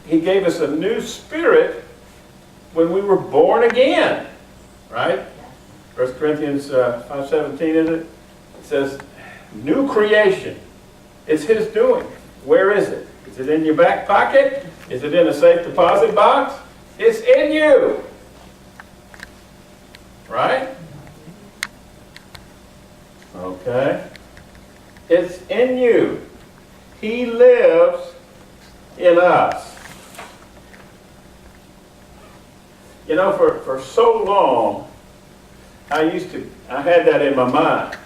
He gave us a new spirit when we were born again, right? 1 Corinthians 5:17, is it? It says, new creation. It's His doing. Where is it? Is it in your back pocket? Is it in a safe deposit box? It's in you. Right? Okay. It's in you. He lives in us. You know, for so long, I had that in my mind.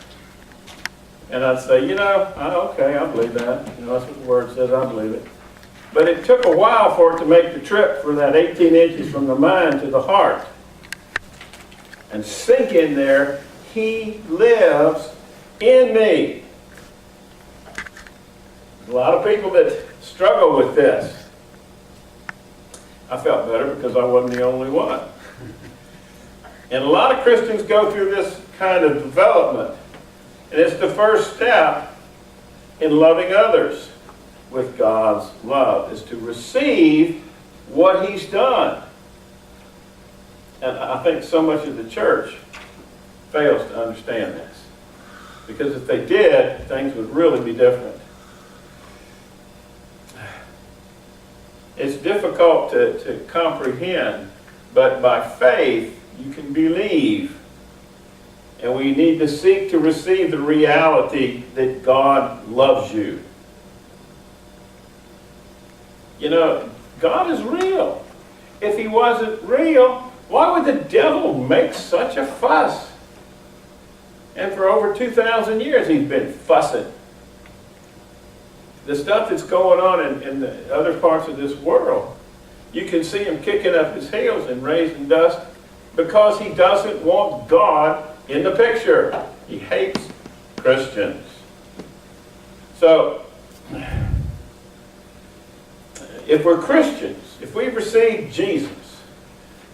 And I'd say, you know, okay, I believe that. You know, that's what the Word says, I believe it. But it took a while for it to make the trip for that 18 inches from the mind to the heart. And sink in there, He lives in me. A lot of people that struggle with this. I felt better because I wasn't the only one. And a lot of Christians go through this kind of development. And it's the first step in loving others with God's love, is to receive what He's done. And I think so much of the church fails to understand this. Because if they did, things would really be different. It's difficult to comprehend, but by faith you can believe. And we need to seek to receive the reality that God loves you. You know, God is real. If He wasn't real, why would the devil make such a fuss? And for over 2,000 years he's been fussing. The stuff that's going on in the other parts of this world, you can see him kicking up his heels and raising dust because he doesn't want God in the picture. He hates Christians. So, if we're Christians, if we've received Jesus,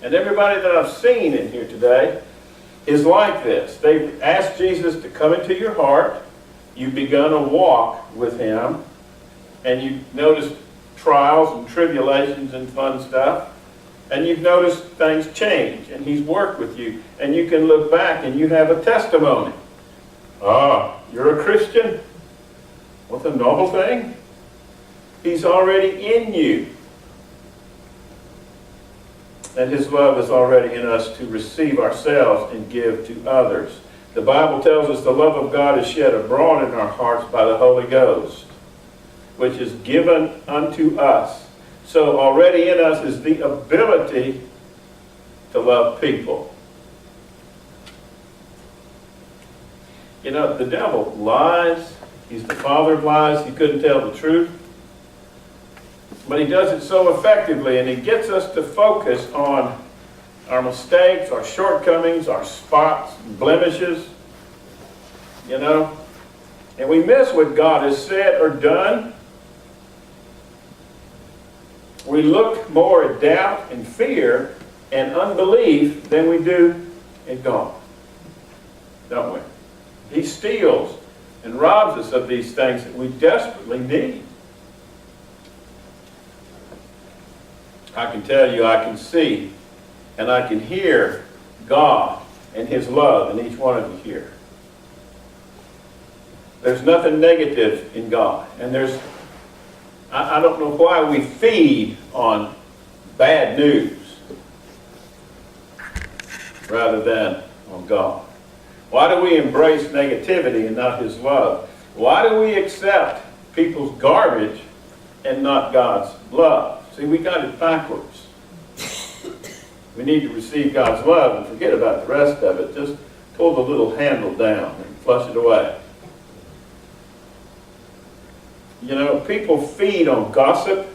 and everybody that I've seen in here today is like this. They've asked Jesus to come into your heart. You've begun a walk with Him. And you've noticed trials and tribulations and fun stuff. And you've noticed things change. And He's worked with you. And you can look back and you have a testimony. Ah, you're a Christian? What a noble thing. He's already in you. And His love is already in us to receive ourselves and give to others. The Bible tells us the love of God is shed abroad in our hearts by the Holy Ghost, which is given unto us. So already in us is the ability to love people. You know, the devil lies. He's the father of lies. He couldn't tell the truth. But he does it so effectively, and he gets us to focus on our mistakes, our shortcomings, our spots, blemishes, you know. And we miss what God has said or done. We look more at doubt and fear and unbelief than we do at God, don't we? He steals and robs us of these things that we desperately need. I can tell you, I can see, and I can hear God and His love in each one of you here. There's nothing negative in God. And I don't know why we feed on bad news rather than on God. Why do we embrace negativity and not His love? Why do we accept people's garbage and not God's love? See, we got it backwards. We need to receive God's love and forget about the rest of it. Just pull the little handle down and flush it away. You know, people feed on gossip.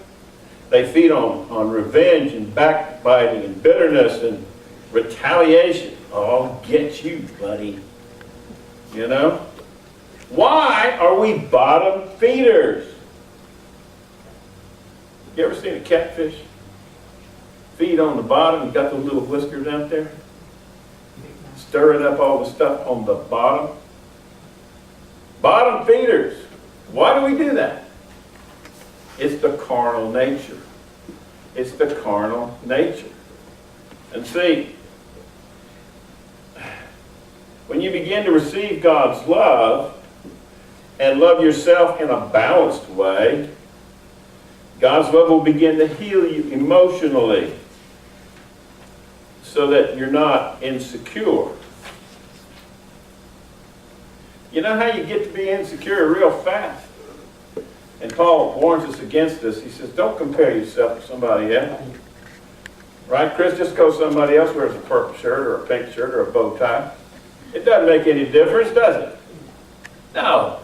They feed on revenge and backbiting and bitterness and retaliation. Oh, I'll get you, buddy. You know? Why are we bottom feeders? You ever seen a catfish feed on the bottom? You got those little whiskers out there? Stirring up all the stuff on the bottom. Bottom feeders. Why do we do that? It's the carnal nature. It's the carnal nature. And see, when you begin to receive God's love and love yourself in a balanced way, God's love will begin to heal you emotionally so that you're not insecure. You know how you get to be insecure real fast? And Paul warns us against this. He says, don't compare yourself to somebody else. Right, Chris? Just because somebody else wears a purple shirt or a pink shirt or a bow tie, it doesn't make any difference, does it? No.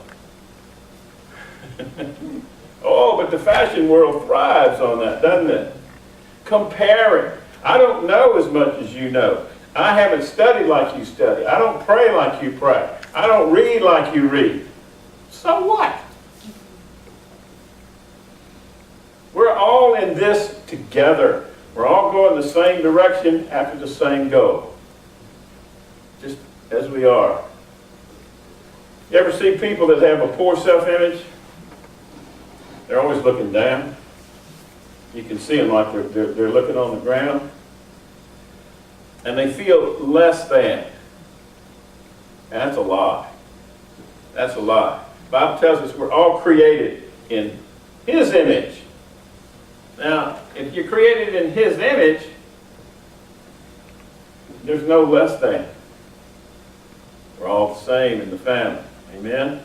Oh, but the fashion world thrives on that, doesn't it? Comparing. I don't know as much as you know. I haven't studied like you study. I don't pray like you pray. I don't read like you read. So what? We're all in this together. We're all going the same direction after the same goal. Just as we are. You ever see people that have a poor self-image? They're always looking down. You can see them like they're looking on the ground. And they feel less than. And that's a lie. That's a lie. The Bible tells us we're all created in His image. Now, if you're created in His image, there's no less than. We're all the same in the family. Amen?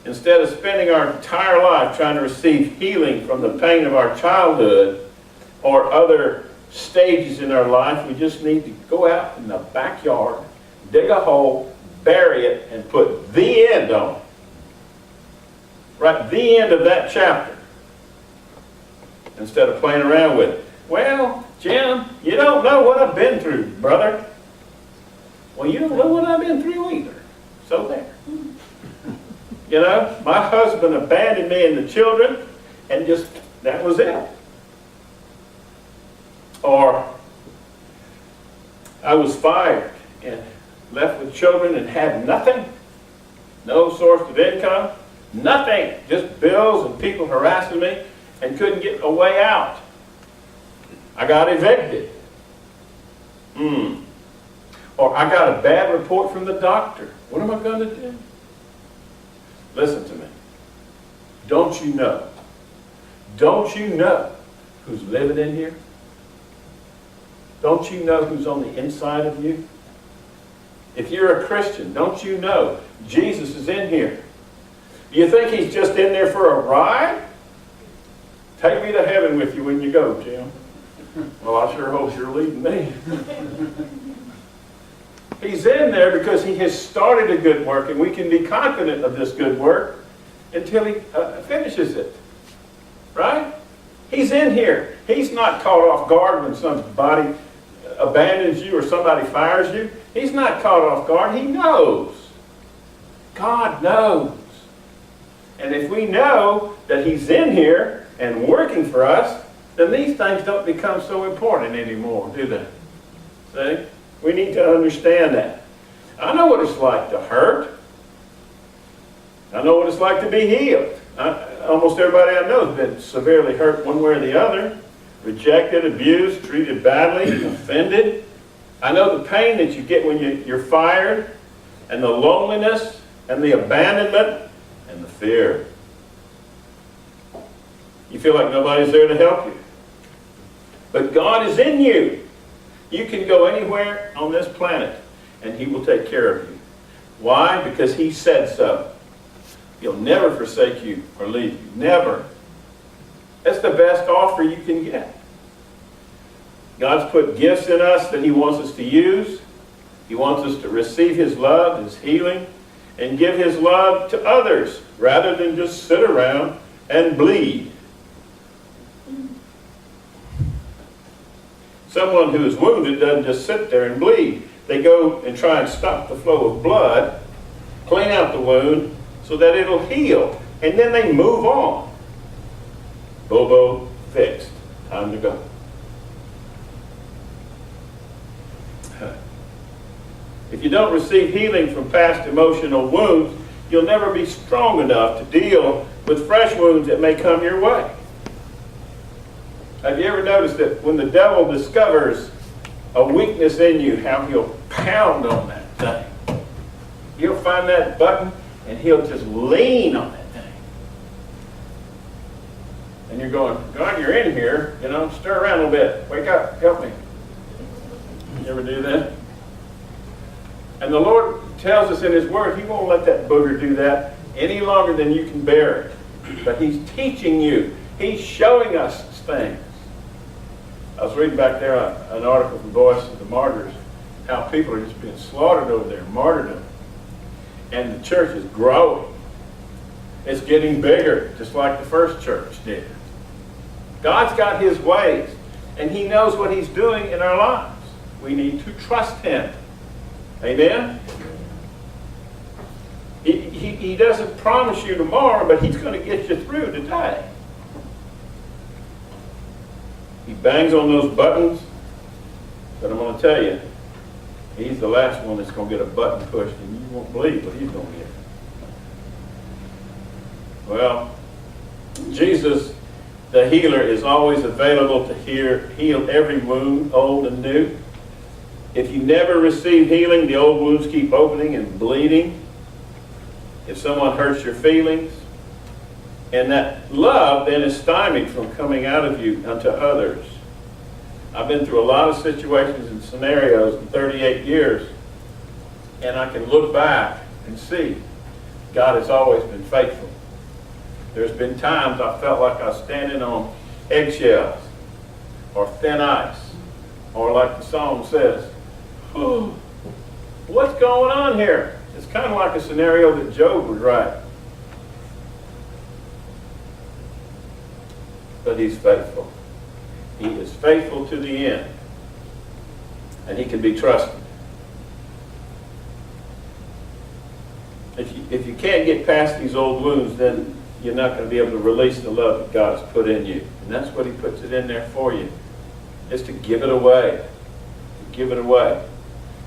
Instead of spending our entire life trying to receive healing from the pain of our childhood or other stages in our life, we just need to go out in the backyard, dig a hole, bury it, and put the end on it. Right? The end of that chapter. Instead of playing around with it. Well, Jim, you don't know what I've been through, brother. Well, you don't know what I've been through either. So there. You know, my husband abandoned me and the children, and just, that was it. Or, I was fired and left with children and had nothing. No source of income. Nothing. Just bills and people harassing me and couldn't get a way out. I got evicted. Or I got a bad report from the doctor. What am I going to do? Listen to me. Don't you know? Don't you know who's living in here? Don't you know who's on the inside of you? If you're a Christian, don't you know Jesus is in here? Do you think He's just in there for a ride? Take me to heaven with you when you go, Jim. Well, I sure hope you're leading me. He's in there because He has started a good work, and we can be confident of this good work until He finishes it. Right? He's in here. He's not caught off guard when somebody abandons you or somebody fires you. He's not caught off guard. He knows. God knows. And if we know that He's in here and working for us, then these things don't become so important anymore, do they? See? We need to understand that. I know what it's like to hurt. I know what it's like to be healed. Almost everybody I know has been severely hurt one way or the other. Rejected, abused, treated badly, offended. I know the pain that you get when you're fired, and the loneliness, and the abandonment, and the fear. You feel like nobody's there to help you. But God is in you. You can go anywhere on this planet, and He will take care of you. Why? Because He said so. He'll never forsake you or leave you. Never. That's the best offer you can get. God's put gifts in us that He wants us to use. He wants us to receive His love, His healing, and give His love to others rather than just sit around and bleed. Someone who is wounded doesn't just sit there and bleed. They go and try and stop the flow of blood, clean out the wound so that it'll heal, and then they move on. Bobo, fixed. Time to go. If you don't receive healing from past emotional wounds, you'll never be strong enough to deal with fresh wounds that may come your way. Have you ever noticed that when the devil discovers a weakness in you, how he'll pound on that thing? He'll find that button and he'll just lean on that thing. And you're going, God, you're in here, you know, stir around a little bit. Wake up, help me. You ever do that? And the Lord tells us in His Word, He won't let that booger do that any longer than you can bear it. But He's teaching you. He's showing us things. I was reading back there an article from Voice of the Martyrs, how people are just being slaughtered over there, martyrdom. And the church is growing. It's getting bigger, just like the first church did. God's got His ways, and He knows what He's doing in our lives. We need to trust Him. Amen? He doesn't promise you tomorrow, but He's going to get you through today. He bangs on those buttons, but I'm going to tell you, He's the last one that's going to get a button pushed, and you won't believe what He's going to get. Well, Jesus, the healer, is always available to heal every wound, old and new. If you never receive healing, the old wounds keep opening and bleeding. If someone hurts your feelings, and that love then is stymied from coming out of you unto others. I've been through a lot of situations and scenarios in 38 years, and I can look back and see God has always been faithful. There's been times I felt like I was standing on eggshells or thin ice, or like the song says, what's going on here? It's kind of like a scenario that Job would write. But He's faithful. He is faithful to the end. And He can be trusted. If you can't get past these old wounds, then you're not going to be able to release the love that God has put in you. And that's what He puts it in there for you. Is to give it away. To give it away.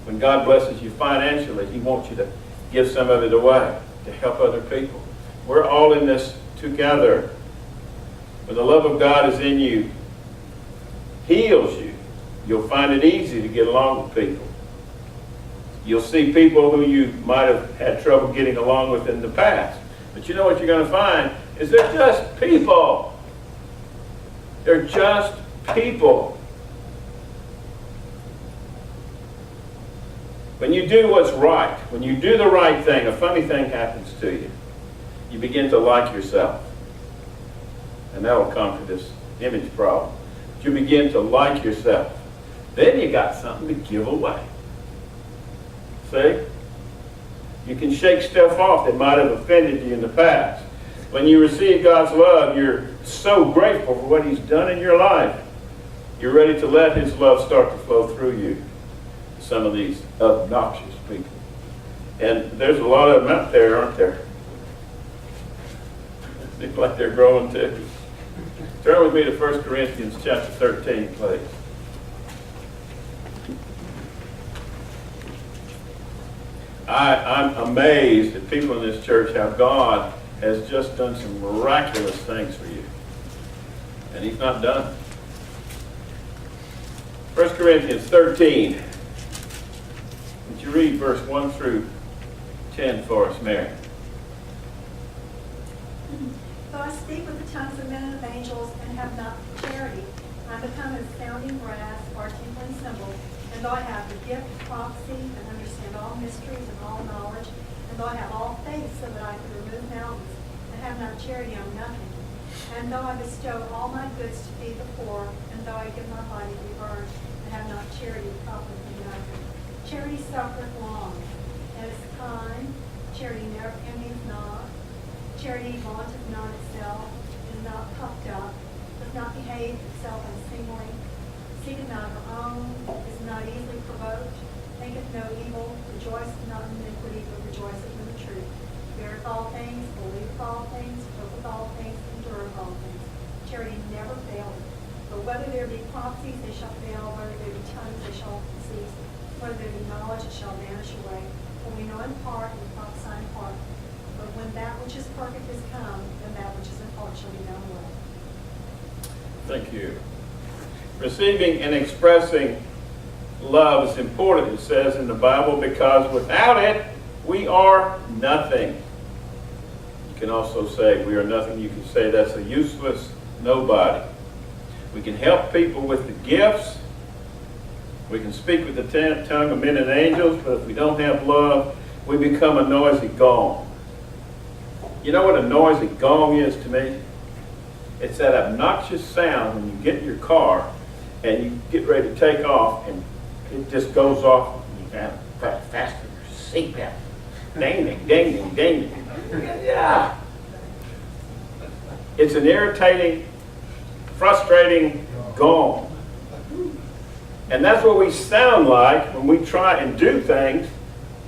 When God blesses you financially, He wants you to give some of it away to help other people. We're all in this together. When the love of God is in you, heals you, you'll find it easy to get along with people. You'll see people who you might have had trouble getting along with in the past. But you know what you're going to find is they're just people. They're just people. When you do what's right, when you do the right thing, a funny thing happens to you. You begin to like yourself. And that will conquer this image problem. You begin to like yourself. Then you got something to give away. See? You can shake stuff off that might have offended you in the past. When you receive God's love, you're so grateful for what He's done in your life. You're ready to let His love start to flow through you. Some of these obnoxious people. And there's a lot of them out there, aren't there? Seems like they're growing too. Turn with me to 1 Corinthians chapter 13, please. I'm amazed at people in this church how God has just done some miraculous things for you. And He's not done. 1 Corinthians 13. Would you read verse 1 through 10 for us, Mary? Though I speak with the tongues of men and of angels and have not charity, I become as sounding brass or a tinkling cymbal. And though I have the gift of prophecy and understand all mysteries and all knowledge, and though I have all faith so that I could remove mountains, and have not charity, I am nothing. And though I bestow all my goods to feed the poor, and though I give my body to be burned, and have not charity, it profiteth me nothing. Charity suffereth long, and is kind. Charity never envieth not. Charity vaunteth not itself, is not puffed up, does not behave itself unseemly, seeketh not her own, is not easily provoked, thinketh no evil, rejoiceth not in iniquity, but rejoiceth in the truth. Beareth all things, believeth all things, hopeth all things, endureth all things. Charity never faileth. But whether there be prophecies, they shall fail. Whether there be tongues, they shall cease. Whether there be knowledge, it shall vanish away. For we know in part, and prophesy in part. But when that which is perfect is come, then that which is in part shall be done away. Thank you. Receiving and expressing love is important, it says in the Bible, because without it, we are nothing. You can also say we are nothing. You can say that's a useless nobody. We can help people with the gifts. We can speak with the tongue of men and angels, but if we don't have love, we become a noisy gong. You know what a noisy gong is to me? It's that obnoxious sound when you get in your car and you get ready to take off and it just goes off. You have to fasten your seatbelt. Ding, ding, ding, ding, ding. Yeah. It's an irritating, frustrating gong. And that's what we sound like when we try and do things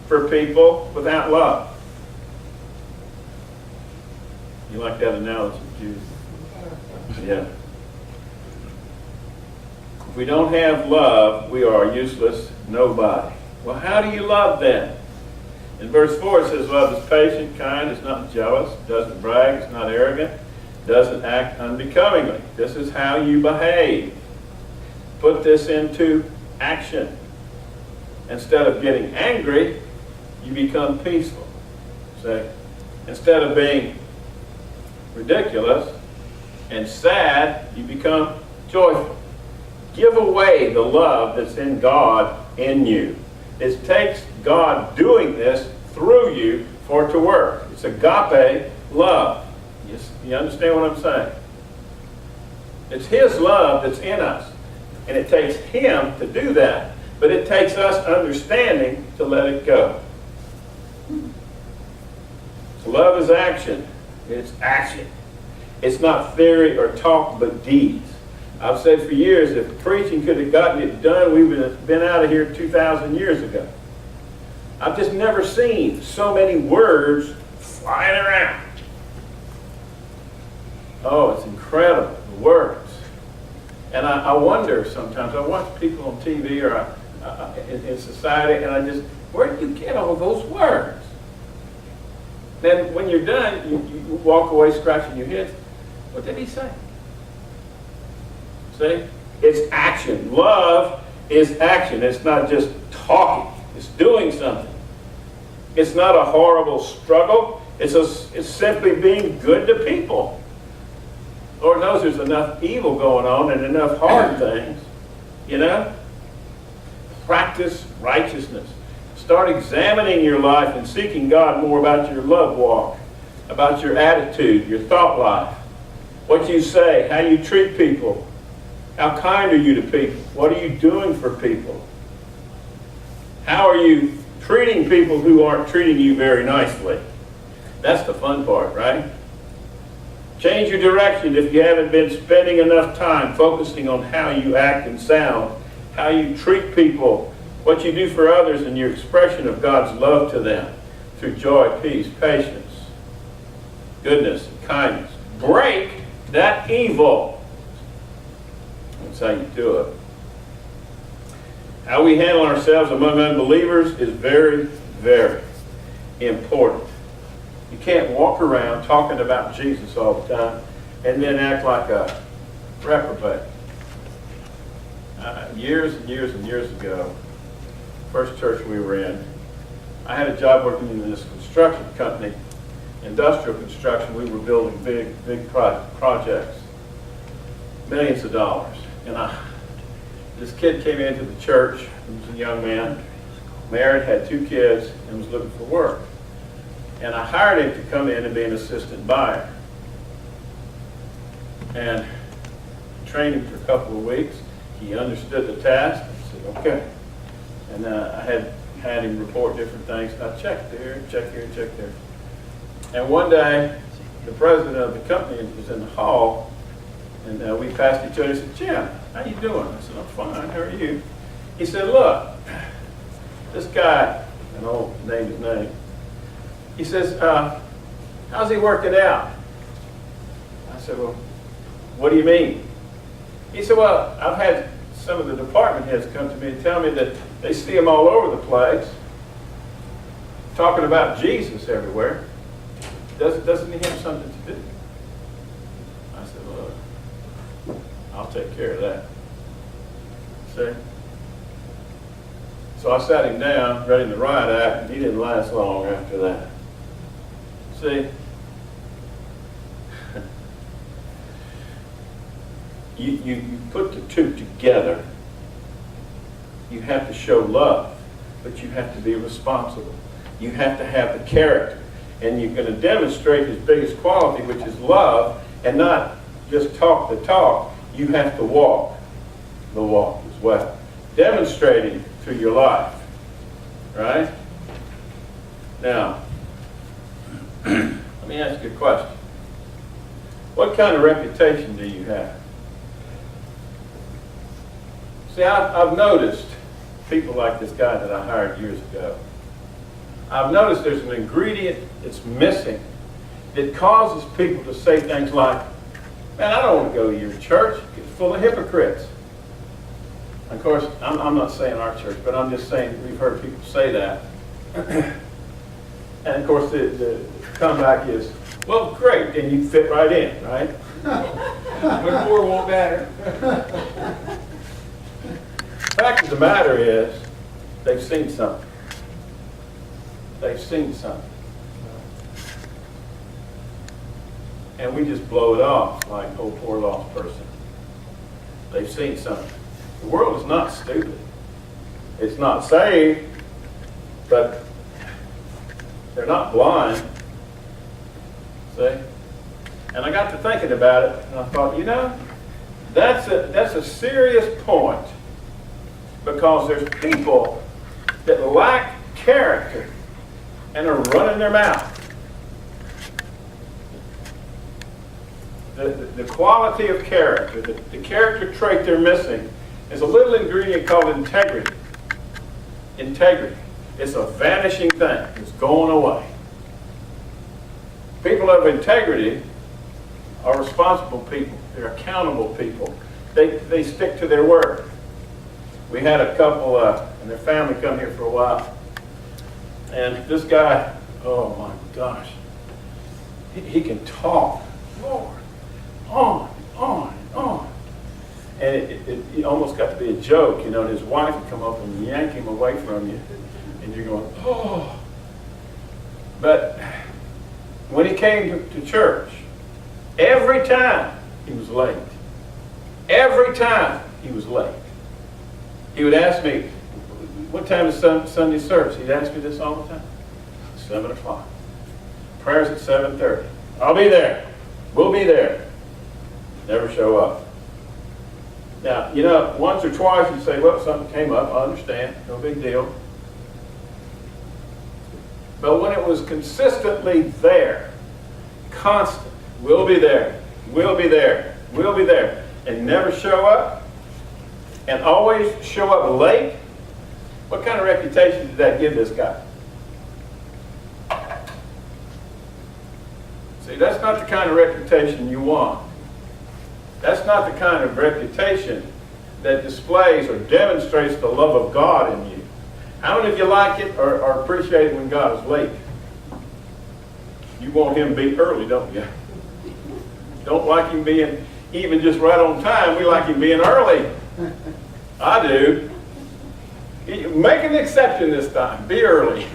for people without love. You like that analogy, Jude? Yeah. If we don't have love, we are a useless nobody. Well, how do you love then? In verse 4 it says, love is patient, kind, it's not jealous, doesn't brag, it's not arrogant, doesn't act unbecomingly. This is how you behave. Put this into action. Instead of getting angry, you become peaceful. See? Instead of being ridiculous and sad, you become joyful. Give away the love that's in God in you. It takes God doing this through you for it to work. It's agape love. You understand what I'm saying? It's His love that's in us. And it takes Him to do that. But it takes us understanding to let it go. So love is action. It's action. It's not theory or talk, but deeds. I've said for years, if preaching could have gotten it done, we would have been out of here 2,000 years ago. I've just never seen so many words flying around. Oh, it's incredible, the words. And I wonder sometimes, I watch people on TV or in society, and I just, where do you get all those words? Then when you're done, you walk away scratching your head. What did he say? See? It's action. Love is action. It's not just talking. It's doing something. It's not a horrible struggle. It's simply being good to people. Lord knows there's enough evil going on and enough hard things, you know? Practice righteousness. Start examining your life and seeking God more about your love walk, about your attitude, your thought life, what you say, how you treat people. How kind are you to people? What are you doing for people? How are you treating people who aren't treating you very nicely? That's the fun part, right? Change your direction if you haven't been spending enough time focusing on how you act and sound, how you treat people, what you do for others, and your expression of God's love to them through joy, peace, patience, goodness, and kindness. Break that evil. That's how you do it. How we handle ourselves among unbelievers is very, very important. You can't walk around talking about Jesus all the time and then act like a reprobate. Years and years and years ago, first church we were in, I had a job working in this construction company, industrial construction. We were building big projects, millions of dollars. And this kid came into the church. He was a young man, married, had 2 kids, and was looking for work. And I hired him to come in and be an assistant buyer. And trained him for a couple of weeks. He understood the task. I said, okay. And I had him report different things. I checked there, check here, check there. And one day, the president of the company was in the hall, and we passed each other. He said, Jim, how you doing? I said, I'm fine. How are you? He said, look, this guy, and I'll name his name, he says, how's he working out? I said, well, what do you mean? He said, well, I've had some of the department heads come to me and tell me that they see him all over the place, talking about Jesus everywhere. Doesn't he have something to do? I said, well, I'll take care of that. See? So I sat him down, read him the riot act, and he didn't last long after that. See? You put the two together. You have to show love, but you have to be responsible. You have to have the character. And you're going to demonstrate his biggest quality, which is love, and not just talk the talk. You have to walk the walk as well. Demonstrating through your life. Right? Now, let me ask you a question. What kind of reputation do you have? See, I've noticed people like this guy that I hired years ago. I've noticed there's an ingredient that's missing that causes people to say things like, man, I don't want to go to your church. It's full of hypocrites. Of course, I'm not saying our church, but I'm just saying we've heard people say that. And of course, the comeback is, well, great, then you fit right in, right? But more won't matter. The fact of the matter is, they've seen something. They've seen something. And we just blow it off like, oh, poor lost person. They've seen something. The world is not stupid. It's not saved, but they're not blind. See? And I got to thinking about it, and I thought, you know, that's a serious point, because there's people that lack character and are running their mouth. The quality of character, the character trait they're missing is a little ingredient called integrity. Integrity. It's a vanishing thing. It's going away. People of integrity are responsible people. They're accountable people. They stick to their word. We had a couple and their family come here for a while. And this guy, oh my gosh, he can talk, Lord, on. And it almost got to be a joke, you know, his wife would come up and yank him away from you. And you're going, oh. But when he came to church, every time he was late. Every time he was late. He would ask me, what time is Sunday service? He'd ask me this all the time. 7 o'clock. Prayers at 7:30. I'll be there. We'll be there. Never show up. Now, you know, once or twice you say, well, something came up. I understand. No big deal. But when it was consistently there, constant, we'll be there, we'll be there, we'll be there, and never show up, and always show up late, what kind of reputation did that give this guy? See, that's not the kind of reputation you want. That's not the kind of reputation that displays or demonstrates the love of God in you. How many of you like it or appreciate it when God is late? You want him to be early, don't you? Don't like him being even just right on time. We like him being early. I do. Make an exception this time. Be early.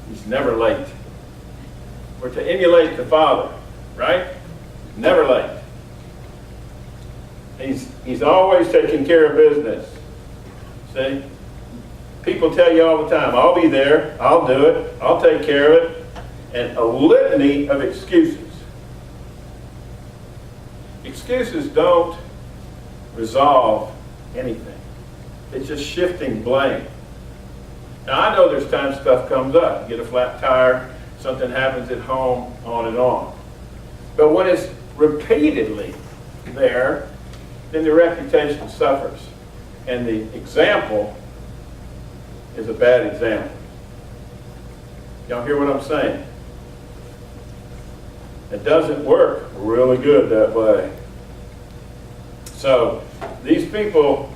He's never late. We're to emulate the Father, right? Never late. He's always taking care of business. See? People tell you all the time, I'll be there, I'll do it, I'll take care of it, and a litany of excuses. Excuses don't resolve anything. It's just shifting blame. Now, I know there's times stuff comes up. You get a flat tire, something happens at home, on and on. But when it's repeatedly there, then the reputation suffers. And the example is a bad example. Y'all hear what I'm saying? It doesn't work really good that way. So, these people,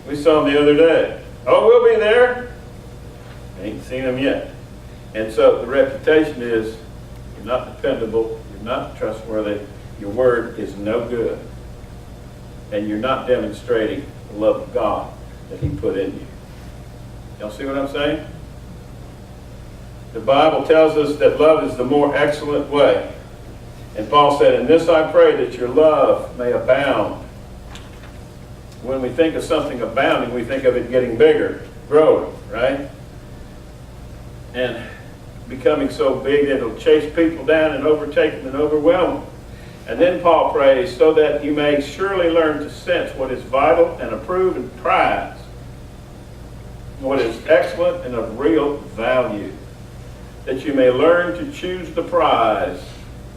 we saw them the other day. Oh, we'll be there. Ain't seen them yet. And so the reputation is, you're not dependable, you're not trustworthy, your word is no good. and you're not demonstrating the love of God that He put in you. Y'all see what I'm saying? The Bible tells us that love is the more excellent way. And Paul said, "In this I pray, that your love may abound." When we think of something abounding, we think of it getting bigger, growing, right? And becoming so big that it'll chase people down and overtake them and overwhelm them. And then Paul prays, "So that you may surely learn to sense what is vital and approve and prize, what is excellent and of real value, that you may learn to choose the prize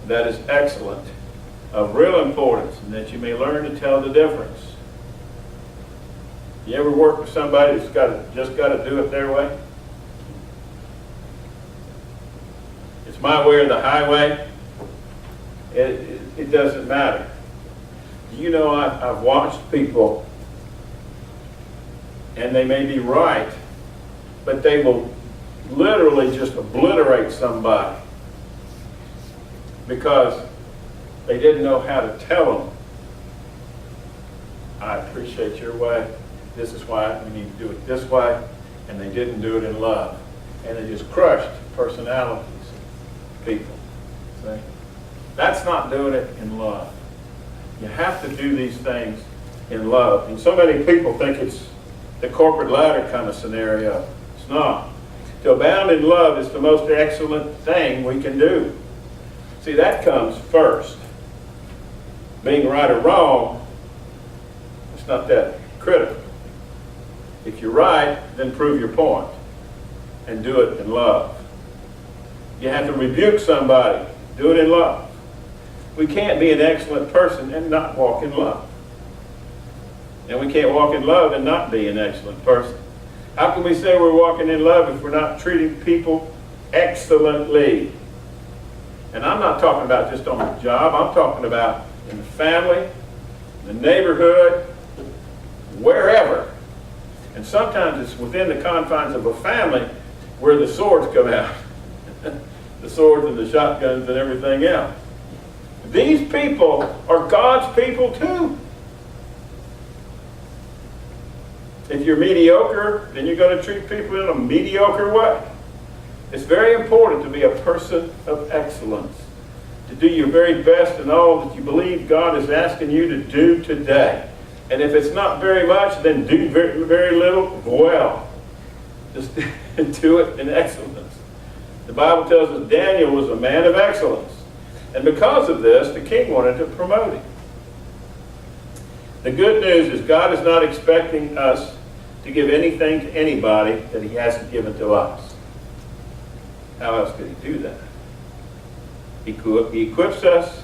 that is excellent, of real importance, and that you may learn to tell the difference." You ever work with somebody that's just got to do it their way? It's my way or the highway. It doesn't matter. You know, I've watched people, and they may be right, but they will literally just obliterate somebody because they didn't know how to tell them, "I appreciate your way. This is why we need to do it this way," and they didn't do it in love. And they just crushed personalities of people. See? That's not doing it in love. You have to do these things in love. And so many people think it's the corporate ladder kind of scenario. It's not. To abound in love is the most excellent thing we can do. See, that comes first. Being right or wrong, it's not that critical. If you're right, then prove your point and do it in love. You have to rebuke somebody, do it in love. We can't be an excellent person and not walk in love. And we can't walk in love and not be an excellent person. How can we say we're walking in love if we're not treating people excellently? And I'm not talking about just on the job. I'm talking about in the family, the neighborhood, wherever. And sometimes it's within the confines of a family where the swords come out. The swords and the shotguns and everything else. These people are God's people too. If you're mediocre, then you're going to treat people in a mediocre way. It's very important to be a person of excellence, to do your very best in all that you believe God is asking you to do today. And if it's not very much, then do very, very little well. Just do it in excellence. The Bible tells us Daniel was a man of excellence. And because of this, the king wanted to promote him. The good news is God is not expecting us to give anything to anybody that He hasn't given to us. How else could He do that? He equips us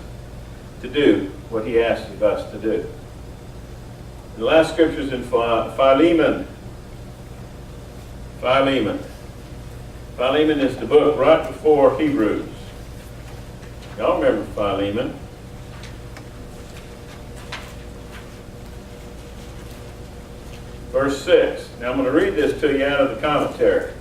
to do what He asks of us to do. The last scripture is in Philemon. Philemon. Philemon is the book right before Hebrews. Y'all remember Philemon. Verse 6. Now I'm going to read this to you out of the commentary.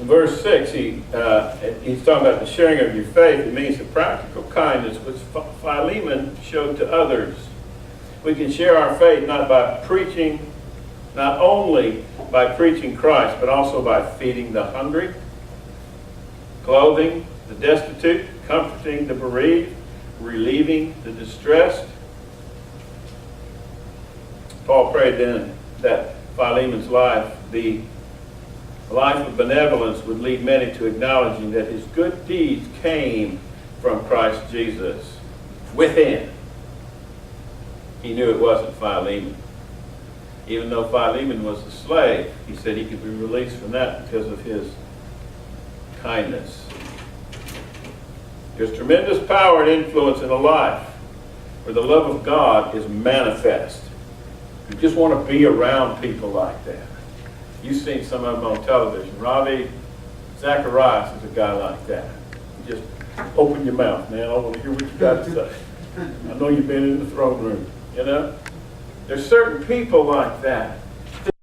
In verse 6, he's talking about the sharing of your faith. It means the practical kindness which Philemon showed to others. We can share our faith not only by preaching Christ, but also by feeding the hungry, clothing the destitute, comforting the bereaved, relieving the distressed. Paul prayed then that Philemon's life be a life of benevolence would lead many to acknowledging that his good deeds came from Christ Jesus within. He knew it wasn't Philemon. Even though Philemon was a slave, he said he could be released from that because of his kindness. There's tremendous power and influence in a life where the love of God is manifest. You just want to be around people like that. You've seen some of them on television. Ravi Zacharias is a guy like that. You just open your mouth, man. I want to hear what you got to say. I know you've been in the throne room, you know? There's certain people like that.